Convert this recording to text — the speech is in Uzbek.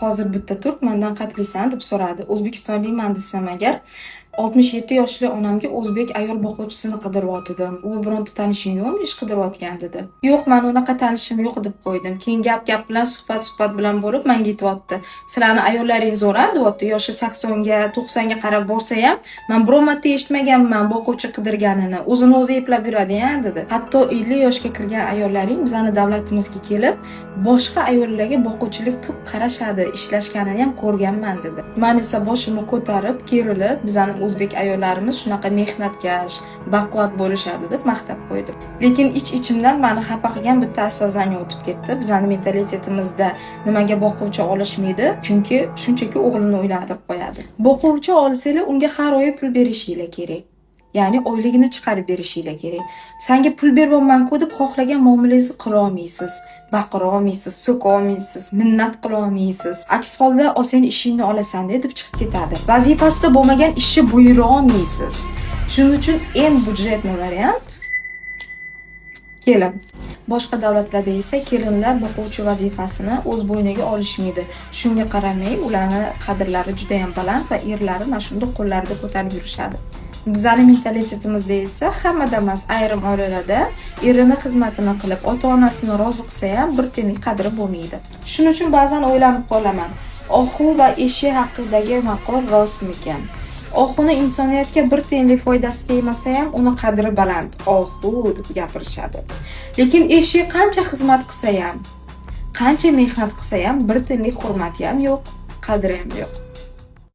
hozir bitta turk mendan qatlisan deb so'radi. O'zbekistonlikman desam agar 67 yoshli onamga o'zbek ayol boquvchisini qidiryotgandim. U bironta tanishing yo'qmi, ish qidiryotgan dedi. Yo'q, men unaqa tanishim yo'q deb qo'ydim. Keyin gap bilan suhbat bilan bo'lib menga aytibdi. Sizlarni ayollaringiz zo'r deyapti. Yoshi 80 ga, 90 ga qarab borsa ham, men biror marta eshitmaganman boquvchi qidirganini. O'zini o'zi eplab yuradi-ya dedi. Hatto 50 yoshga kirgan ayollaring bizning davlatimizga kelib, boshqa ayollarga boquvchilik qilib qarashadi, ishlashganini ham ko'rganman dedi. Men esa boshimni ko'tarib, kerilib, bizning o'zbek ayollarimiz shunaqa mehnatkash, baquvvat bo'lishadi deb maqtab qo'ydim. Lekin ich-ichimdan meni xafa qilgan bitta asazdan o'tib ketdi. Bizning mentalitetimizda nimaga boquvchi olishmaydi? Chunki shunchaki o'g'lini uylantirib qo'yadi. Boquvchi olsanglar, unga har oy pul berishinglar kerak. Ya'ni oyligini chiqarib berishinglar kerak. Senga pul beryapman-ku deb xohlagan muomalangizni qila olmaysiz. Baqira olmaysiz, so'ka olmaysiz, minnat qila olmaysiz. Aks holda sen ishingni olasan deb chiqib ketadi. Vazifasida bo'lmagan ishni buyura olmaysiz. Shuning uchun eng budjetli variant kelin. Boshqa davlatlarda esa kelinlar boquvchi vazifasini o'z bo'yniga olishmaydi. Shunga qaramay, ularning qadrlari juda ham baland va erlari mana shunday qo'llarida ko'tarib yurishadi. Bizning mentalitetimizda esa hammada emas, ayrim oilalarda erini xizmatini qilib, ota-onasini rozi qilsa ham bir tiyinlik qadri bo'lmaydi. Shuning uchun ba'zan o'ylanib qolaman, oxu va eshak haqidagi maqol rostmikan? Oxuni insoniyatga bir tiyinlik foydasi tegmasa ham uni qadri baland. Oxu deb gapirishadi. Lekin eshak qancha xizmat qilsa ham, qancha mehnat qilsa ham bir tiyinlik hurmati ham yo'q, qadri ham yo'q.